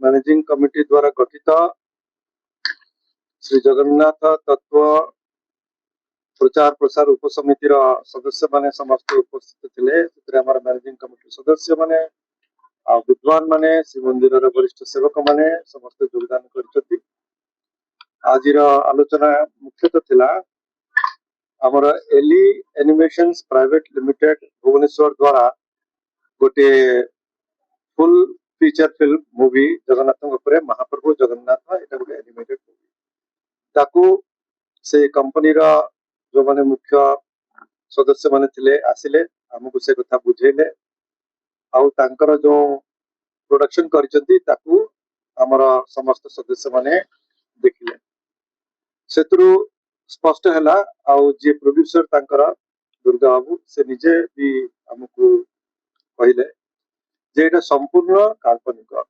Managing committee द्वारा गठित श्री जगन्नाथ तत्व प्रचार प्रसार उपसमितिर सदस्य माने समस्त उपस्थित थे। मैनेजिंग कमिटी सदस्य माने विद्वान माने श्रीमंदिर वरिष्ठ सेवक माने समस्त योगदान कर। आज आलोचना मुख्यतः थिला आमर एली एनिमेशंस प्राइवेट लिमिटेड भुवनेश्वर द्वारा गोटे full feature film movie Jagannath Mahaprabhu Jagannath एटा गोटे एनिमेटेड मूवी ताकू से कंपनी जो माने मुख्य सदस्य माने थिले आसिले हमकु से कथा बुझेले आउ तांकर जो प्रोडक्शन करिसंती ताकू हमर समस्त सदस्य माने देखिले सेतरु स्पष्ट हैला आउ जे प्रोड्यूसर तांकर दुर्गा बाबू से निजे भी हमकु कहिले जे एटा संपूर्ण काल्पनिक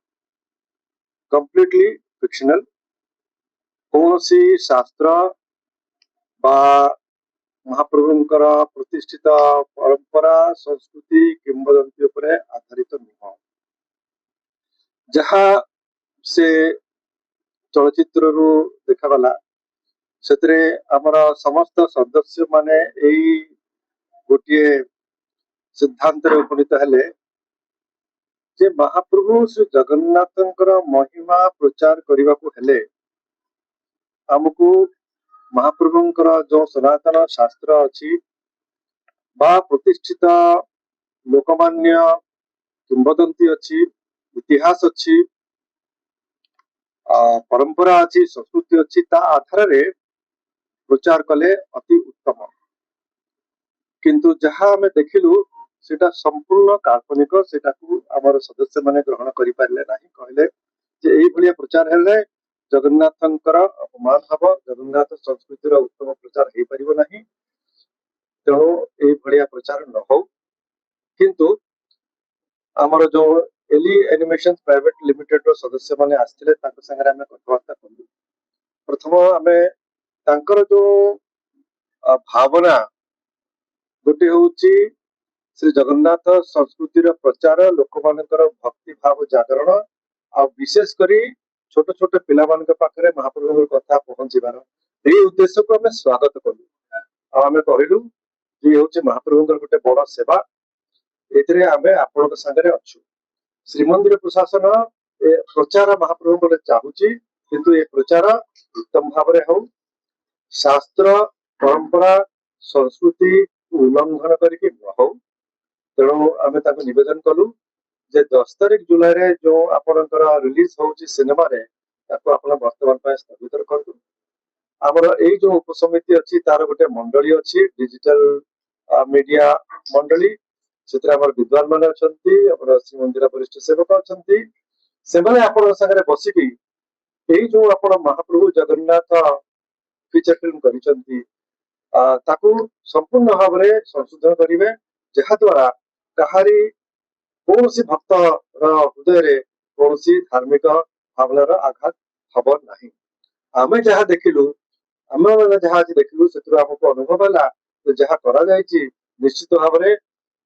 कंप्लीटली फिक्शनल कौनसी शास्त्र बा महाप्रभुंकर प्रतिष्ठित परंपरा संस्कृति किंवदंती उपरे आधारित नुह जहा से चलचित्र रु देखागला सेतरे हमर समस्त सदस्य माने एई गोटे सिद्धांत रे उपनीत हेले जे महाप्रभु श्री जगन्नाथंकर महिमा प्रचार करबा को हेले हमकु महाप्रभुंकर जो सनातन शास्त्र अच्छी बा प्रतिष्ठित लोकमान्य किंवदंती अच्छी इतिहास अच्छी परंपरा अच्छी संस्कृति अच्छी ता आधार रे प्रचार कले अति उत्तम किंतु जहाँ हमें देखिलु सेटा संपूर्ण काल्पनिक सेटा को आमर सदस्य माने ग्रहण करि पारले नाही कहले जे एई भलिया प्रचार हेले जगन्नाथंकर अपमान हब जगन्नाथ संस्कृतिर उत्तम प्रचार हे परिबो नाही तेणु एई भलिया प्रचार न हो किंतु आमर जो एली एनिमेशन प्राइवेट लिमिटेड रो सदस्य माने आस्थिले ताक संगे हमें कथबार्ता कलु प्रथम हमें तांकर जो भावना गोटे होउची श्री जगन्नाथ संस्कृतिर प्रचार लोक मानकर भक्ति भाव जागरण आ विशेष करी छोट छोट पिला मान पाखे महाप्रभु कथा पहुंचार ये उद्देश्य को हमें स्वागत कलु आम कहलु ये हूँ महाप्रभु गोटे बड़ सेवा एथिरे आमे आपन संगे अच्छु श्रीमंदिर प्रशासन ए प्रचार महाप्रभु चाहूची किंतु ये प्रचार उत्तम भाव हो शास्त्र परंपरा संस्कृति उल्लंघन करके न हो तेणु आम निवेदन कलु जे 10 तारिख जुलाई रे जो आपनकर रिलीज होची सिनेमा रे ताको आपण वर्तमान पे स्थगित करतु हमर एई जो उपसमिति अछि तार गोटे मंडली अछि डिजिटल मीडिया मंडली सेतरा हमर विद्वान माने अछंती हमर श्री मंदिर वरिष्ठ सेवक अछंती से माने आपण संगे बसिकी एई जो आपण महाप्रभु जगन्नाथ फीचर फिल्म करिसंती ताकू संपूर्ण भाव में संशोधन करेंगे जहा द्वारा कहारी कौन भक्त हृदय कौन धार्मिक भावनार आघात हम ना आम जहाँ देखिलु आम जहाँ देखिलु से आमको अनुभव है जहाँ करा निश्चित भाव में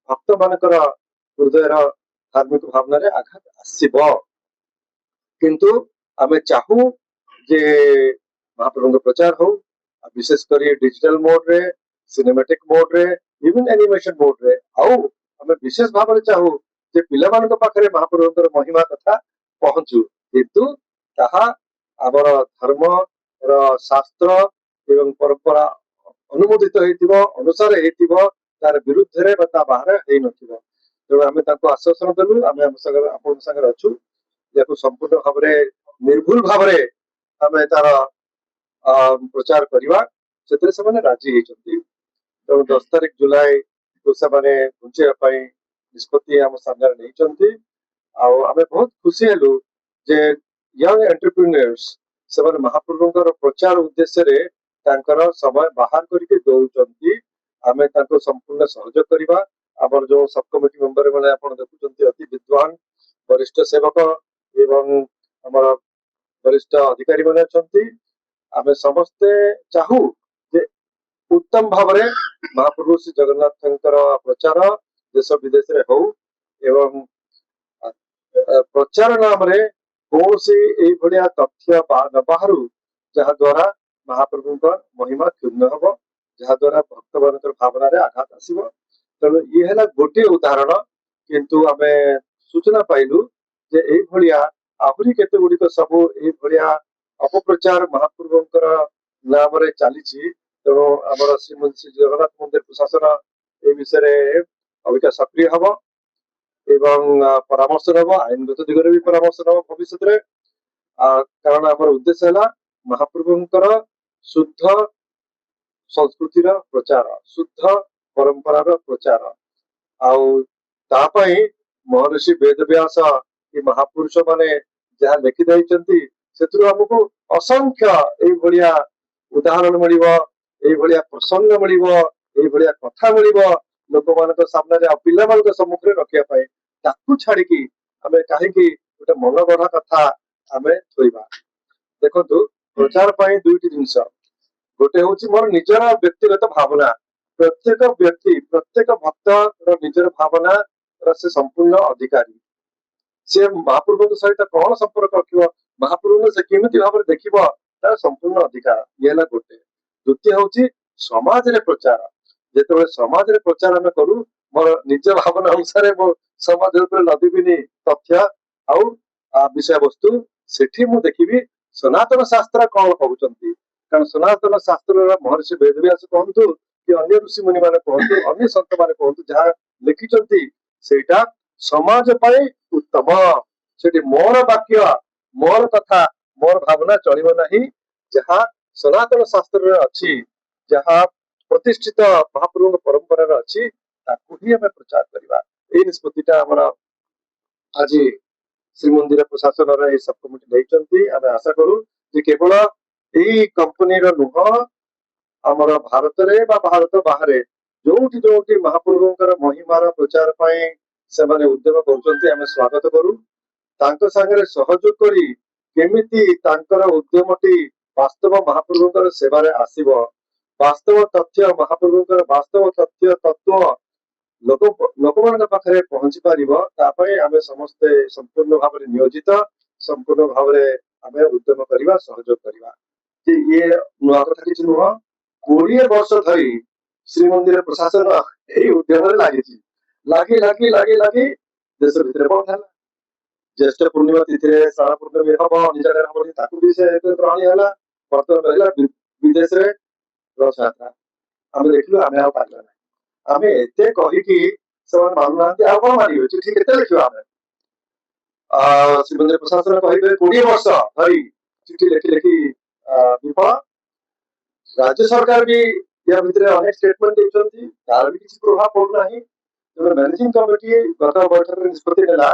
भक्त मानकर हृदय धार्मिक भावना रे आघात आसब किंतु आम चाहू जे महाप्रभु प्रचार हो विशेष कर डिजिटल मोड रे सिनेमैटिक मोड रे इवन एनिमेशन मोड रे आउ हमें विशेष भाव में चाहू जे पिला मान पाखे महाप्रभुंकर महिमा कथा पहुंचू किंतु ताहा आमर धर्म शास्त्र एवं परंपरा अनुमोदित होइतिबो अनुसार होइतिबो तार विरुद्ध रे बता बाहर हेइ नथिबो तेणु आमे ताको आश्वासन देलु आमे हम संगे आपन संगे अछु याको संपूर्ण भाव में निर्भुल भाव में आमे तार प्रचार करवा से राजी होती तेणु 10 तारिख जुलाई को से घुंचे निष्पत्ति आम सामने नहीं आमे बहुत खुशी हेलु जे यंग एंटरप्रेन्योर्स से महाप्रभुंकर प्रचार उद्देश्य रे तांकर समय बाहर करके दौरान आमे तांको संपूर्ण सहयोग करवा आमर जो सब कमिटी मेंबर मैंने आप देखुं अति विद्वान वरिष्ठ सेवक एवं आमर वरिष्ठ अधिकारी मैंने अच्छा आमे समस्ते चाहू जे उत्तम भाव में महाप्रभु श्री जगन्नाथ प्रचार देश विदेश रे हो एवं प्रचार नाम रे कौन से भलिया तथ्य न बाहर जहा द्वारा महाप्रभु महिमा क्षुण्ण हम जहा द्वारा भक्त मान भावना आघात आसव तेणु ये है गोटे उदाहरण किंतु आमे सूचना पाइलु जे एई भलिया आहुरी केते गुड़िक सब एई भलिया अपप्रचार महाप्रभुंकर नाम रे चलीछि तेणु आमर श्री जगन्नाथ मंदिर प्रशासन ए विषय अविका सक्रिय हम एवं परामर्श नब आईनगत दिगरे भी परामर्श नब भविष्य कारण आमर उद्देश्य है महाप्रभुंकर शुद्ध संस्कृतिर प्रचार शुद्ध परंपरार प्रचार आउ तापाई महर्षि वेद व्यास कि महापुरुष माने जहाँ लिखि दैछन्ति सेतु हमको असंख्य एई भलिया उदाहरण मिलिबो एई भलिया प्रसंग मिलिबो एई भलिया कथा मिलिबो लोक मानक सामने रे पिला मानक सम्मुख रे रखिया पाए ताकू छाड़ी की हमें काहे की गोटे मन गढ़ा कथा हमें थोइबा देखंतु प्रचार पाई दुईटी जिंस गोटे होची मोर निजर व्यक्तिगत भावना प्रत्येक व्यक्ति प्रत्येक भक्त निजर भावना से संपूर्ण अधिकारी से महाप्रभु सहित कौन संपर्क रखिब महाप्रभु से केमिति भाव देखिब तार संपूर्ण अधिकार ये है गोटे द्वितीय होची समाज रे प्रचार जेते समाज रे प्रचार हमें करू मोर निज भावना अनुसार मो समाज ऊपर लदिबिनी तथ्य आउ विषय वस्तु सेठी मु देखिबी सनातन शास्त्र कौन कहउचंती कारण सनातन शास्त्र महर्षि वेदव्यास कहतु कि अन्य ऋषि मुनि माने कहतु अन्य संत माने कहतु जहाँ लिखिचंती सेटा समाज पाई उत्तम सेठी मोर वाक्य मोर कथा मोर भावना चलिब नाही जहाँ सनातन शास्त्र रे अछि जहाँ प्रतिष्ठित महाप्रभु परंपरा रे अछि ताकू ही हमें प्रचार करिबा ए निष्पत्तिटा हमरा आज श्रीमंदिर प्रशासन रे सब कमिटी दैचंती आमे आशा करू जे केवल एई कंपनी रो नुह हमर भारत रे बा भारत बाहरे जोठी जोठी महाप्रभुंकर महिमार प्रचार पाई से माने उद्यम करचंती आमे स्वागत करू तांको संगे सहयोग करी केमिति तांकर उद्यमटी वास्तव महाप्रभुंकर सेवा रे आसीबो वास्तव तथ्य महाप्रभुंकर वास्तव तथ्य तत्व लोक मान पाखे पहुंची पारिबो तापई आमे समस्ते संपूर्ण भाव में नियोजित संपूर्ण भाव में आमे उद्यम करिबा सहयोग करिबा जे ये नुआ कथा किछ नुह 20 वर्ष धरी श्रीमंदिर प्रशासन एई उद्यम रे लागिछि लागी लागी लागी लागी देश भितर पहुंचला ज्येष्ठ पूर्णिमा तिथि रे सारा पूर्णिमा हम निज घर हम ताकू भी से प्राणी हला वर्तमान रहला विदेश रे रथ यात्रा हम देखलु आमे आ पारला आमे एते कहि कि समान मानुनांती आ कोन मानियो चिठी केते लिखियो आमे श्रीमंदिर प्रशासन कहिबे 20 वर्ष धरी चिठी लेखि लेखि विफल राज्य सरकार भी या भितर अनेक स्टेटमेंट देछंती तार भी किछि प्रभाव पड़ना ही तो मैनेजिंग कमिटी गत बैठक रे निष्पत्ति लेला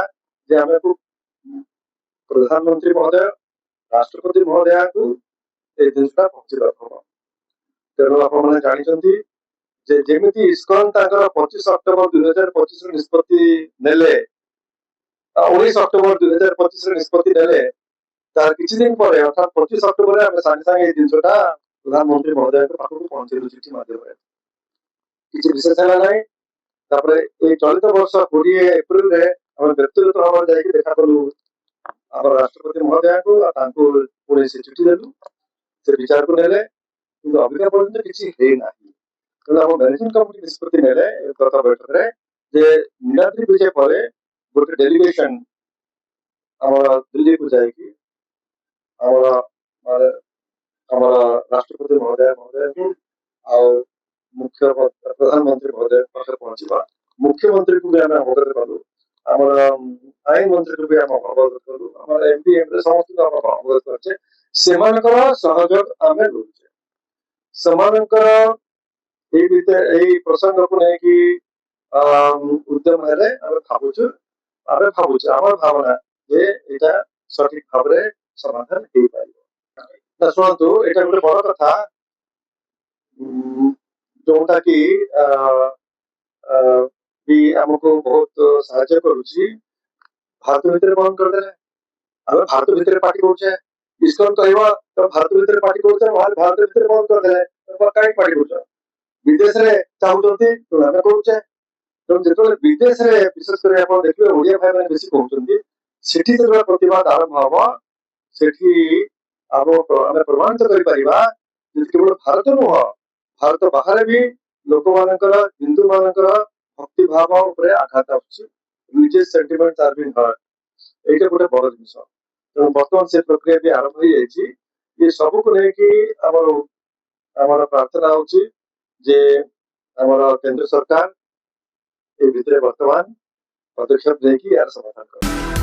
जे हमें को प्रधानमंत्री महोदय राष्ट्रपति महोदय को ए दिनटा पहुंचीबा हम तेणु आपण जानिछंती जे जेमिति इस्कॉन ताकर 25 अक्टोबर 2025 रे निष्पत्ति नेले 19 अक्टोबर 2025 रे निष्पत्ति नेले तार किछि दिन पर अर्थात 25 अक्टोबर रे हम संगे संगे ए दिनटा प्रधानमंत्री महोदय के पाखु पहुंचेलु चिठी माध्यम रे किछि विशेष हला नै तापर ए चलित वर्ष 20 अप्रैल रे हम व्यक्तिगत भाव जाई देखा करू हमर राष्ट्रपति महोदय को तांको पुणे से चिठी देलु से विचार को नेले किंतु अभिका पर्यंत किछि हे नाही तो हम मैनेजिंग कमिटी निष्पत्ति नेले गत बैठक रे जे नीलाद्रि विजय परे गोटे डेलीगेशन हमर दिल्ली को जाई कि हमर हमर राष्ट्रपति महोदय को आ मुख्य प्रधानमंत्री महोदय पाखे पहुंचीबा मुख्यमंत्री को भी हम अवगत करू हमर आईन मंत्री को भी हम अवगत करू हमर एमपी एमएलए समस्त हम अवगत करछे सेमानकर सहयोग आमे लुचे समानकर ए बीते ए प्रसंग को नै कि उद्यम हेले आमे भाबुछु हमर भावना जे एटा सठिक भाबरे समाधान हेई पाइबो शुणु एटा गोटे बड़ कथा जोटा कि भी हमको बहुत साहाय्य करुछि भारत भीतर बंद कर देले हम भारत भीतर पार्टी करछे इस्कॉन कहबा तो भारत भीतर पार्टी करछे भारत भीतर बंद कर देले तो काई पार्टी करछे विदेश रे चाहुचंती तो हम करछे तो जेतो विदेश रे विशेष करे आपण देखिबे ओडिया भाई माने बेसी कहउचंती ସେଠି ଯେତେବେଳେ ପ୍ରତିବାଦ ଆରମ୍ଭ ହବ ସେଠି ଆମେ ପ୍ରମାଣିତ କରିପାରିବା ଯେ କେବଳ ଭାରତ ନୁହଁ, ଭାରତ ବାହାରେ ବି ଲୋକମାନଙ୍କର ହିନ୍ଦୁ ମାନଙ୍କର ଭକ୍ତି ଭାବ ଉପରେ ଆଘାତ ଆସୁଛି, ରିଲିଜିୟସ୍ ସେଣ୍ଟିମେଣ୍ଟ ଆର୍ ବିନ୍ ହର୍ଟ। এইটা ଗୋଟେ ବଡ ଜିନିଷ। ତେଣୁ ବର୍ତ୍ତମାନ ସେ ପ୍ରକ୍ରିୟା ବି ଆରମ୍ଭ ହେଇଯାଇଛି। ଏ ସବୁକୁ ନେଇକି ଆମର ଆମର ପ୍ରାର୍ଥନା ହଉଛି ଯେ ଆମର କେନ୍ଦ୍ର ସରକାର ଏ ଭିତରେ ବର୍ତ୍ତମାନ ପଦକ୍ଷେପ ନେଇକି ଏହାର ସମାଧାନ କରିବେ।